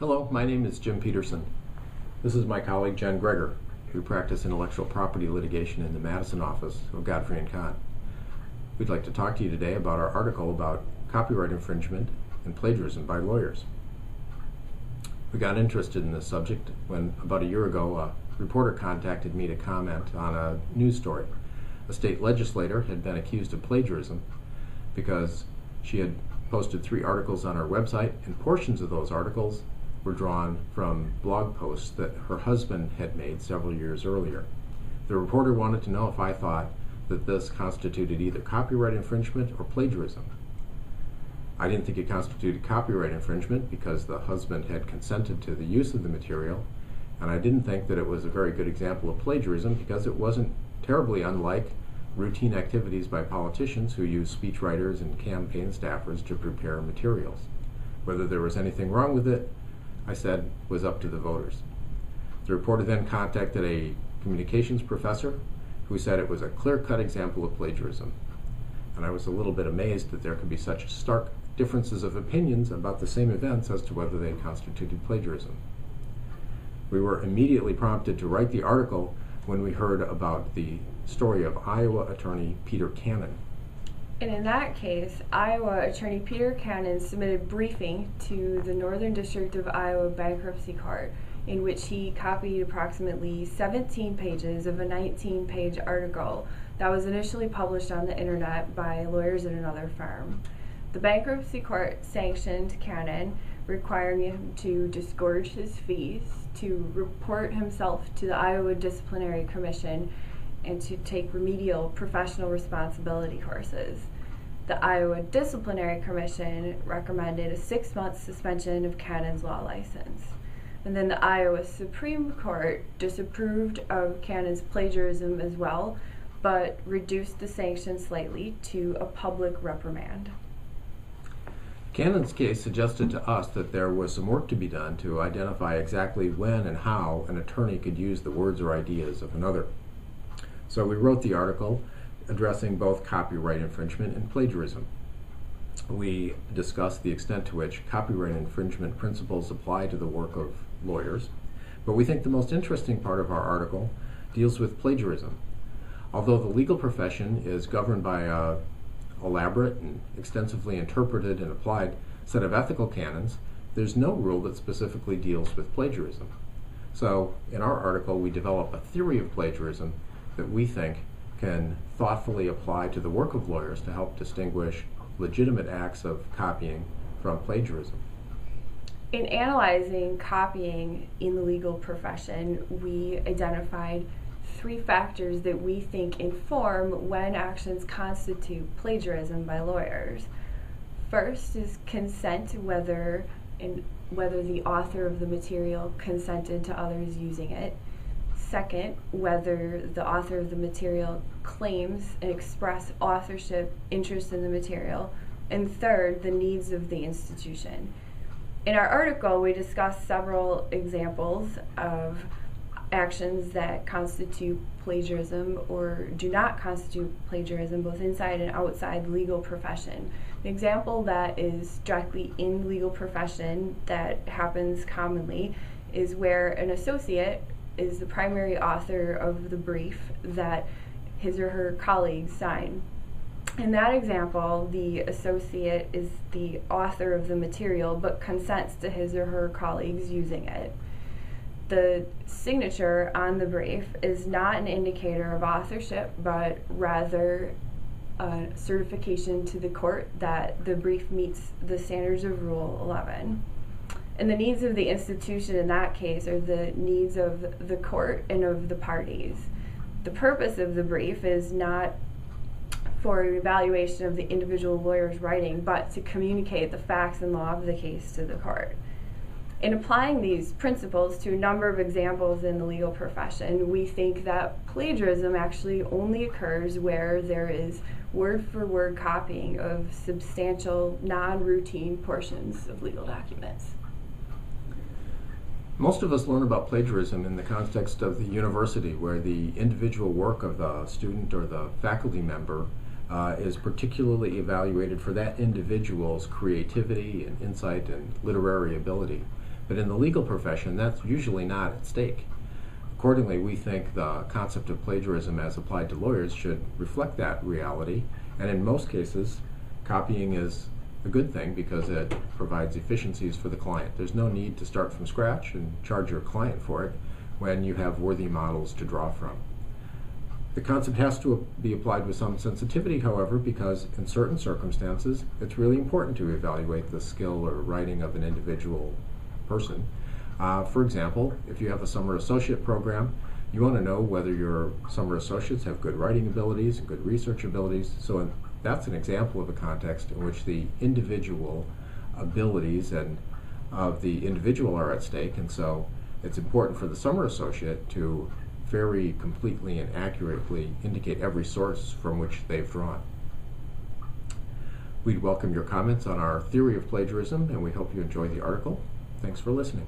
Hello, my name is Jim Peterson. This is my colleague Jen Greger, who practice intellectual property litigation in the Madison office of Godfrey & Kahn. We'd like to talk to you today about our article about copyright infringement and plagiarism by lawyers. We got interested in this subject when, about a year ago, a reporter contacted me to comment on a news story. A state legislator had been accused of plagiarism because she had posted 3 articles on her website, and portions of those articles were drawn from blog posts that her husband had made several years earlier. The reporter wanted to know if I thought that this constituted either copyright infringement or plagiarism. I didn't think it constituted copyright infringement because the husband had consented to the use of the material, and I didn't think that it was a very good example of plagiarism because it wasn't terribly unlike routine activities by politicians who use speechwriters and campaign staffers to prepare materials. Whether there was anything wrong with it, I said, was up to the voters. The reporter then contacted a communications professor who said it was a clear-cut example of plagiarism. And I was a little bit amazed that there could be such stark differences of opinions about the same events as to whether they constituted plagiarism. We were immediately prompted to write the article when we heard about the story of Iowa attorney Peter Cannon. And in that case, Iowa attorney Peter Cannon submitted briefing to the Northern District of Iowa Bankruptcy Court, in which he copied approximately 17 pages of a 19-page article that was initially published on the internet by lawyers at another firm. The bankruptcy court sanctioned Cannon, requiring him to disgorge his fees, to report himself to the Iowa Disciplinary Commission, and to take remedial professional responsibility courses. The Iowa Disciplinary Commission recommended a 6-month suspension of Cannon's law license. And then the Iowa Supreme Court disapproved of Cannon's plagiarism as well, but reduced the sanction slightly to a public reprimand. Cannon's case suggested to us that there was some work to be done to identify exactly when and how an attorney could use the words or ideas of another. So we wrote the article addressing both copyright infringement and plagiarism. We discussed the extent to which copyright infringement principles apply to the work of lawyers, but we think the most interesting part of our article deals with plagiarism. Although the legal profession is governed by an elaborate and extensively interpreted and applied set of ethical canons, there's no rule that specifically deals with plagiarism. So in our article, we develop a theory of plagiarism that we think can thoughtfully apply to the work of lawyers to help distinguish legitimate acts of copying from plagiarism. In analyzing copying in the legal profession, we identified 3 factors that we think inform when actions constitute plagiarism by lawyers. First is consent, whether the author of the material consented to others using it. Second, whether the author of the material claims and express authorship interest in the material. And third, the needs of the institution. In our article, we discussed several examples of actions that constitute plagiarism or do not constitute plagiarism, both inside and outside the legal profession. An example that is directly in the legal profession that happens commonly is where an associate is the primary author of the brief that his or her colleagues sign. In that example, the associate is the author of the material but consents to his or her colleagues using it. The signature on the brief is not an indicator of authorship, but rather a certification to the court that the brief meets the standards of Rule 11. And the needs of the institution in that case are the needs of the court and of the parties. The purpose of the brief is not for an evaluation of the individual lawyer's writing, but to communicate the facts and law of the case to the court. In applying these principles to a number of examples in the legal profession, we think that plagiarism actually only occurs where there is word-for-word copying of substantial, non-routine portions of legal documents. Most of us learn about plagiarism in the context of the university, where the individual work of the student or the faculty member is particularly evaluated for that individual's creativity and insight and literary ability. But in the legal profession, that's usually not at stake. Accordingly, we think the concept of plagiarism as applied to lawyers should reflect that reality, and in most cases, copying is a good thing because it provides efficiencies for the client. There's no need to start from scratch and charge your client for it when you have worthy models to draw from. The concept has to be applied with some sensitivity, however, because in certain circumstances, it's really important to evaluate the skill or writing of an individual person. For example, if you have a summer associate program, you want to know whether your summer associates have good writing abilities and good research abilities. So that's an example of a context in which the individual abilities and of the individual are at stake, and so it's important for the summer associate to very completely and accurately indicate every source from which they've drawn. We'd welcome your comments on our theory of plagiarism, and we hope you enjoy the article. Thanks for listening.